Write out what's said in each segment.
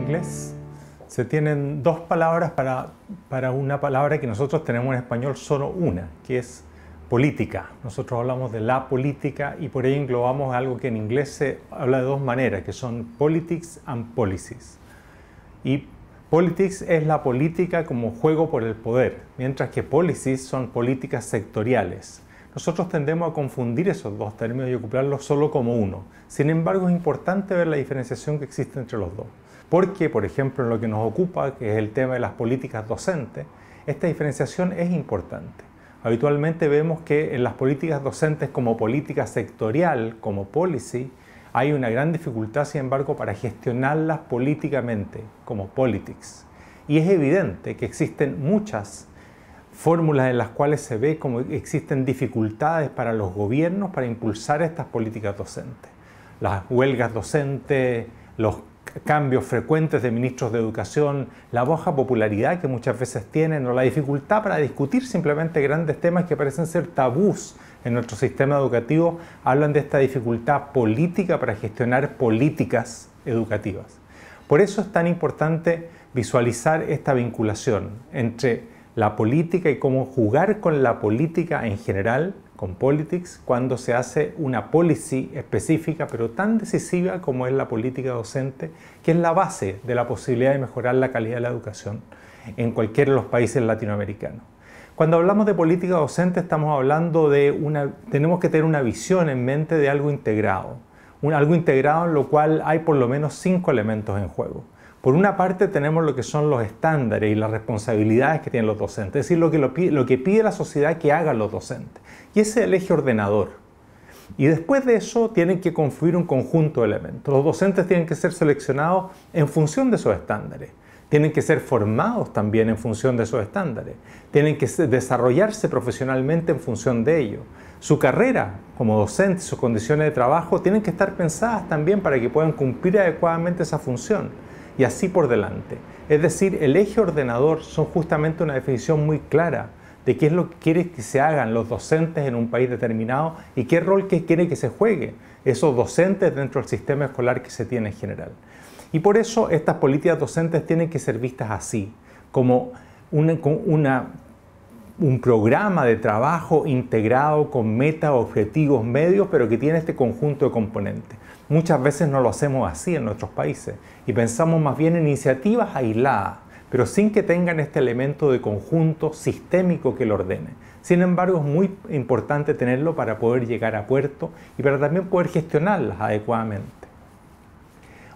inglés se tienen dos palabras para una palabra que nosotros tenemos en español solo una, que es política. Nosotros hablamos de la política y por ello englobamos algo que en inglés se habla de dos maneras, que son politics and policies. Y politics es la política como juego por el poder, mientras que policies son políticas sectoriales. Nosotros tendemos a confundir esos dos términos y ocuparlos solo como uno. Sin embargo, es importante ver la diferenciación que existe entre los dos. Porque, por ejemplo, en lo que nos ocupa, que es el tema de las políticas docentes, esta diferenciación es importante. Habitualmente vemos que en las políticas docentes como política sectorial, como policy, hay una gran dificultad, sin embargo, para gestionarlas políticamente, como politics. Y es evidente que existen muchas fórmulas en las cuales se ve como existen dificultades para los gobiernos para impulsar estas políticas docentes. Las huelgas docentes, los cambios frecuentes de ministros de educación, la baja popularidad que muchas veces tienen o la dificultad para discutir simplemente grandes temas que parecen ser tabús en nuestro sistema educativo, hablan de esta dificultad política para gestionar políticas educativas. Por eso es tan importante visualizar esta vinculación entre la política y cómo jugar con la política en general, con politics, cuando se hace una policy específica, pero tan decisiva como es la política docente, que es la base de la posibilidad de mejorar la calidad de la educación en cualquiera de los países latinoamericanos. Cuando hablamos de política docente estamos hablando de tenemos que tener una visión en mente de algo integrado. Algo integrado en lo cual hay por lo menos 5 elementos en juego. Por una parte tenemos lo que son los estándares y las responsabilidades que tienen los docentes, es decir, lo que pide la sociedad que hagan los docentes. Y ese es el eje ordenador. Y después de eso tienen que confluir un conjunto de elementos. Los docentes tienen que ser seleccionados en función de esos estándares. Tienen que ser formados también en función de esos estándares. Tienen que desarrollarse profesionalmente en función de ello. Su carrera como docente, sus condiciones de trabajo tienen que estar pensadas también para que puedan cumplir adecuadamente esa función. Y así por delante. Es decir, el eje ordenador son justamente una definición muy clara de qué es lo que quiere que se hagan los docentes en un país determinado y qué rol que quiere que se juegue esos docentes dentro del sistema escolar que se tiene en general. Y por eso estas políticas docentes tienen que ser vistas así, como un programa de trabajo integrado con metas, objetivos, medios, pero que tiene este conjunto de componentes. Muchas veces no lo hacemos así en nuestros países y pensamos más bien en iniciativas aisladas, pero sin que tengan este elemento de conjunto sistémico que lo ordene. Sin embargo, es muy importante tenerlo para poder llegar a puerto y para también poder gestionarlas adecuadamente.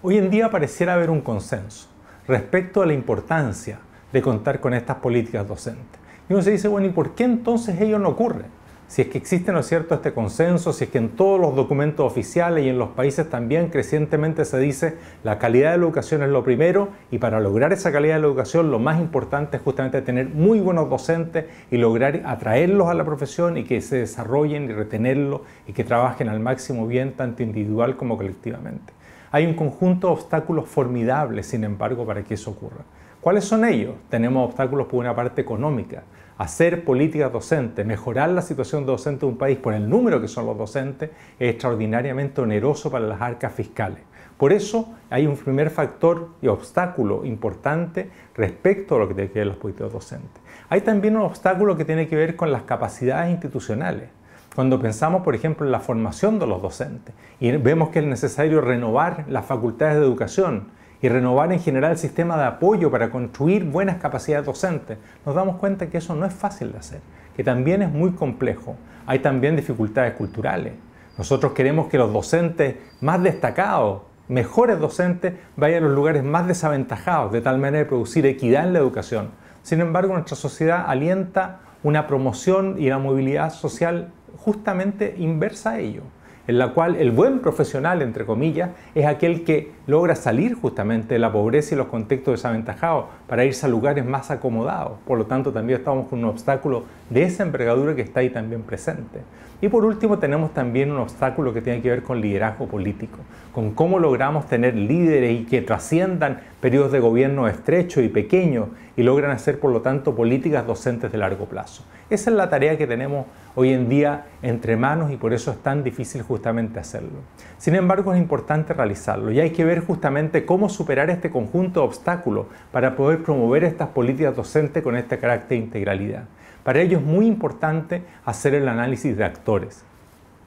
Hoy en día pareciera haber un consenso respecto a la importancia de contar con estas políticas docentes. Y uno se dice, bueno, ¿y por qué entonces ello no ocurre? Si es que existe, ¿no es cierto?, este consenso, si es que en todos los documentos oficiales y en los países también crecientemente se dice la calidad de la educación es lo primero y para lograr esa calidad de la educación lo más importante es justamente tener muy buenos docentes y lograr atraerlos a la profesión y que se desarrollen y retenerlos y que trabajen al máximo bien tanto individual como colectivamente. Hay un conjunto de obstáculos formidables, sin embargo, para que eso ocurra. ¿Cuáles son ellos? Tenemos obstáculos por una parte económica. Hacer políticas docentes, mejorar la situación docente de un país por el número que son los docentes es extraordinariamente oneroso para las arcas fiscales. Por eso hay un primer factor y obstáculo importante respecto a lo que tiene que ver las políticas docentes. Hay también un obstáculo que tiene que ver con las capacidades institucionales. Cuando pensamos, por ejemplo, en la formación de los docentes y vemos que es necesario renovar las facultades de educación y renovar en general el sistema de apoyo para construir buenas capacidades docentes, nos damos cuenta que eso no es fácil de hacer, que también es muy complejo. Hay también dificultades culturales. Nosotros queremos que los docentes más destacados, mejores docentes, vayan a los lugares más desaventajados, de tal manera de producir equidad en la educación. Sin embargo, nuestra sociedad alienta una promoción y la movilidad social justamente inversa a ello, en la cual el buen profesional, entre comillas, es aquel que logra salir justamente de la pobreza y los contextos desaventajados para irse a lugares más acomodados. Por lo tanto, también estamos con un obstáculo de esa envergadura que está ahí también presente. Y por último, tenemos también un obstáculo que tiene que ver con liderazgo político, con cómo logramos tener líderes y que trasciendan periodos de gobierno estrechos y pequeños y logran hacer, por lo tanto, políticas docentes de largo plazo. Esa es la tarea que tenemos hoy en día entre manos y por eso es tan difícil justamente hacerlo. Sin embargo, es importante realizarlo y hay que ver justamente cómo superar este conjunto de obstáculos para poder promover estas políticas docentes con este carácter de integralidad. Para ello es muy importante hacer el análisis de actores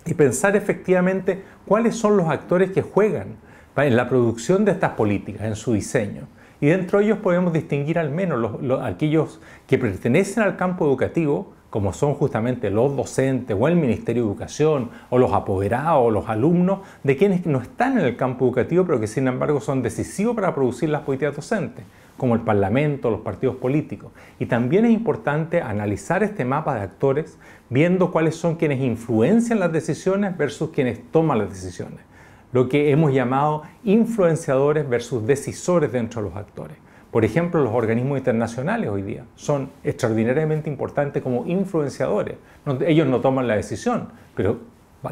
y pensar efectivamente cuáles son los actores que juegan en la producción de estas políticas, en su diseño. Y dentro de ellos podemos distinguir al menos aquellos que pertenecen al campo educativo, como son justamente los docentes o el Ministerio de Educación o los apoderados o los alumnos, de quienes no están en el campo educativo pero que sin embargo son decisivos para producir las políticas docentes, como el Parlamento, los partidos políticos. Y también es importante analizar este mapa de actores, viendo cuáles son quienes influencian las decisiones versus quienes toman las decisiones. Lo que hemos llamado influenciadores versus decisores dentro de los actores. Por ejemplo, los organismos internacionales hoy día son extraordinariamente importantes como influenciadores. Ellos no toman la decisión, pero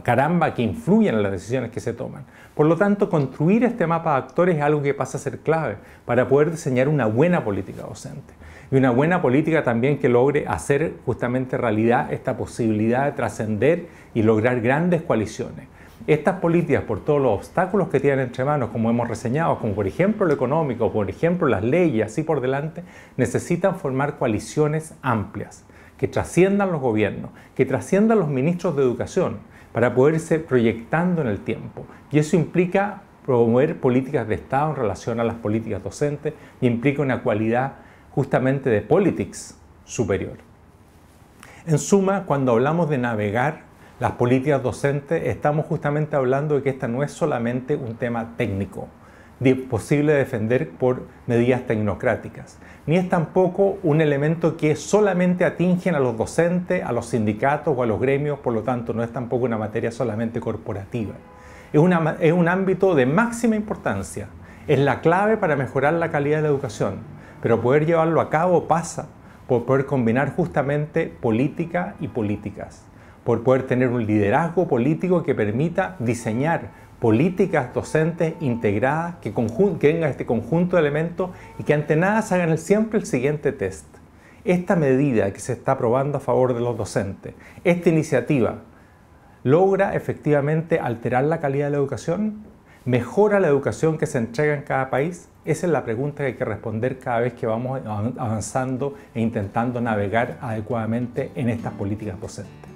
caramba que influyen en las decisiones que se toman. Por lo tanto, construir este mapa de actores es algo que pasa a ser clave para poder diseñar una buena política docente. Y una buena política también que logre hacer justamente realidad esta posibilidad de trascender y lograr grandes coaliciones. Estas políticas, por todos los obstáculos que tienen entre manos, como hemos reseñado, como por ejemplo lo económico, por ejemplo las leyes, así por delante, necesitan formar coaliciones amplias, que trasciendan los gobiernos, que trasciendan los ministros de educación, para poderse proyectando en el tiempo. Y eso implica promover políticas de Estado en relación a las políticas docentes y implica una cualidad justamente de politics superior. En suma, cuando hablamos de navegar las políticas docentes, estamos justamente hablando de que esta no es solamente un tema técnico, posible de defender por medidas tecnocráticas, ni es tampoco un elemento que solamente atingen a los docentes, a los sindicatos o a los gremios, por lo tanto no es tampoco una materia solamente corporativa. Es un ámbito de máxima importancia, es la clave para mejorar la calidad de la educación, pero poder llevarlo a cabo pasa por poder combinar justamente política y políticas, por poder tener un liderazgo político que permita diseñar políticas docentes integradas que tengan este conjunto de elementos y que ante nada se hagan siempre el siguiente test. Esta medida que se está aprobando a favor de los docentes, esta iniciativa, ¿logra efectivamente alterar la calidad de la educación? ¿Mejora la educación que se entrega en cada país? Esa es la pregunta que hay que responder cada vez que vamos avanzando e intentando navegar adecuadamente en estas políticas docentes.